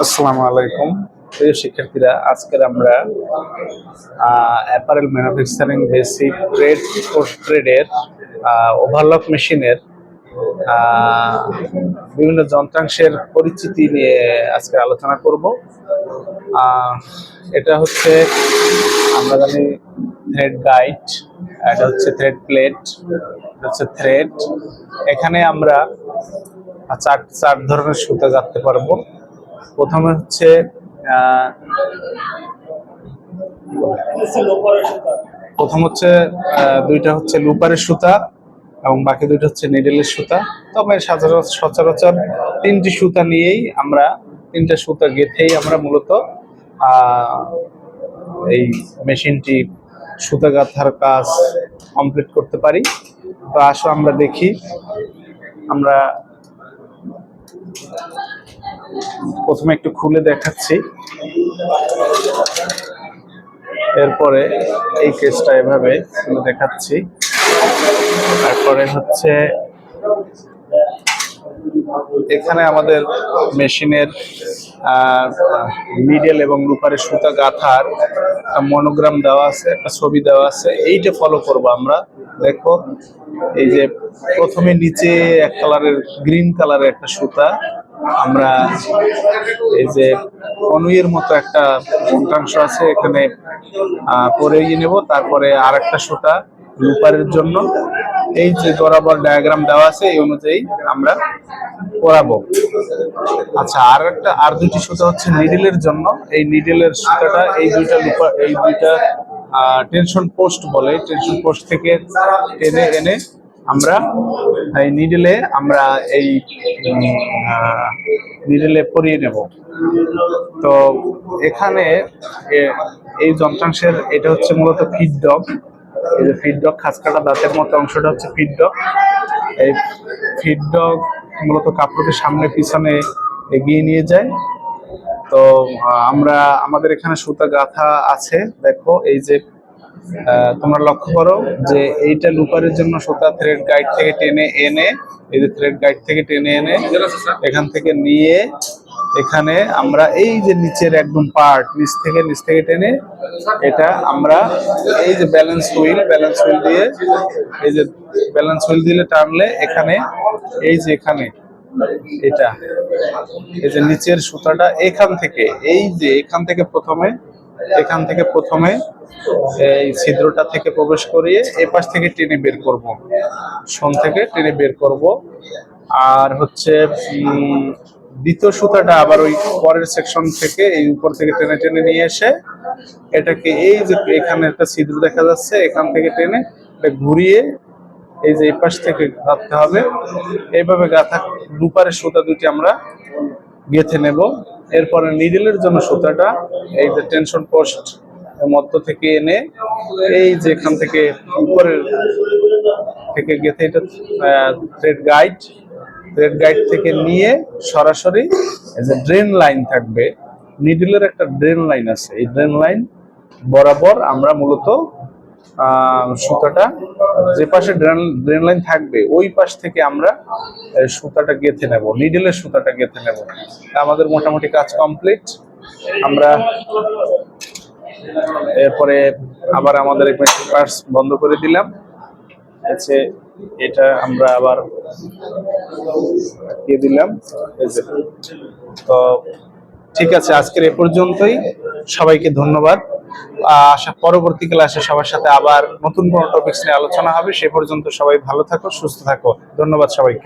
আসসালামু আলাইকুম প্রিয় শিক্ষার্থীরা, আজকের আমরা apparel manufacturing basic trade post ট্রেডের ওভারলক মেশিনের বিভিন্ন যন্ত্রাংশের পরিচিতি নিয়ে আজকে আলোচনা করব। এটা হচ্ছে আমরা জানি থ্রেড গাইড, এটা হচ্ছে থ্রেড প্লেট, এটা হচ্ছে থ্রেড। এখানে আমরা চার ধরনের সুতা গাঁথতে পারবো। প্রথমে হচ্ছে দুইটা হচ্ছে লুপারের সুতা এবং বাকি দুইটা হচ্ছে নিডেলের সুতা। তবে সচরাচর তিনটি সুতা নিয়েই আমরা তিনটা সুতা গেঁথেই আমরা মূলত এই মেশিনটি সুতা গাঁথার কাজ কমপ্লিট করতে পারি। তো আসো আমরা দেখি। আমরা প্রথমে একটু খুলে দেখাচ্ছি, এরপরে এই কেসটা এভাবে খুলে দেখাচ্ছি। তারপরে হচ্ছে এখানে আমাদের মেশিনের নিডেল এবং লুপারের সুতা গাঁথার মনোগ্রাম দেওয়া আছে, একটা ছবি দেওয়া আছে। এইটা ফলো করবো আমরা। দেখো, এই যে প্রথমে নিচে এক কালারের গ্রিন কালারের একটা সুতা আমরা এই যে কনুইয়ের মতো একটা যন্ত্রাংশ আছে এখানে পরিয়ে নেব। তারপরে আর একটা সুতা লুপারের জন্য এই যে বরাবর ডায়াগ্রাম দেওয়া আছে এই অনুযায়ী আমরা পরাবো। আচ্ছা, আর দুটি সুতা হচ্ছে নিডেলের জন্য। এই নিডেলের সুতাটা এই দুইটা টেনশন পোস্ট বলে, টেনশন পোস্ট থেকে টেনে এনে আমরা এই নিডেলে পরিয়ে নেব। তো এখানে এই যন্ত্রাংশের এটা হচ্ছে মূলত ফিড ডগ। এই যে ফিড ডগ, খাঁজ কাটা দাঁতের মতো অংশটা হচ্ছে ফিড ডগ। এই ফিড ডগ মূলত কাপড়ের সামনে পিছনে এগিয়ে নিয়ে যায়। তো আমাদের এখানে সুতা গাঁথা আছে। দেখো, এই যে তোমরা লক্ষ্য করো যে এইটা লুপারের জন্য সুতা থ্রেড গাইড থেকে টেনে এনে, এই যে থ্রেড গাইড থেকে টেনে এনে এখান থেকে নিয়ে এখানে আমরা এই যে নিচের একদম পার্ট নিচ থেকে টেনে এটা আমরা এই যে ব্যালেন্স হুইল দিয়ে, এই যে ব্যালেন্স হুইল দিলে টানলে এখানে এই যে এখানে এটা এই যে নিচের সুতাটা এখান থেকে প্রথমে এই ছিদ্রটা থেকে প্রবেশ করিয়ে এই পাশ থেকে টেনে বের করব, শোন থেকে টেনে বের করব। আর হচ্ছে দ্বিতীয় সুতাটা আবার ওই পরের সেকশন থেকে এই উপর থেকে টেনে টেনে নিয়ে এসে এটাকে এই যে এখানে একটা ছিদ্র দেখা যাচ্ছে, এখান থেকে টেনে ঘুরিয়ে এই যে এই পাশ থেকে গাঁথতে হবে। এইভাবে গাঁথা লুপারের সুতা দুটি আমরা গেঁথে নেব। এরপরে নিডেলের জন্য সুতাটা এই যে টেনশন পোস্ট মধ্য থেকে এনে এই যে এখান থেকে উপরের থেকে গেঁথে এটা থ্রেড গাইড থেকে নিয়ে সরাসরি এই যে ড্রেন লাইন থাকবে, নিডেলের একটা ড্রেন লাইন আছে, এই ড্রেন লাইন বরাবর আমরা মূলত সুতাটা যে পাশে ড্রেন লাইন থাকবে ওই পাশ থেকে আমরা সুতাটা গেঁথে নেব, নিডেলের সুতাটা গেঁথে নেব। আমাদের মোটামুটি কাজ কমপ্লিট। আমরা এরপরে আবার আমাদের পার্টস বন্ধ করে দিলাম। এটা আমরা আবার দিয়ে দিলাম। তো ঠিক আছে, আজকের এ পর্যন্তই। সবাইকে ধন্যবাদ। পরবর্তী ক্লাসে সবার সাথে আবার নতুন কোনো টপিকস নিয়ে আলোচনা হবে। সে পর্যন্ত সবাই ভালো থাকো, সুস্থ থাকো। ধন্যবাদ সবাইকে।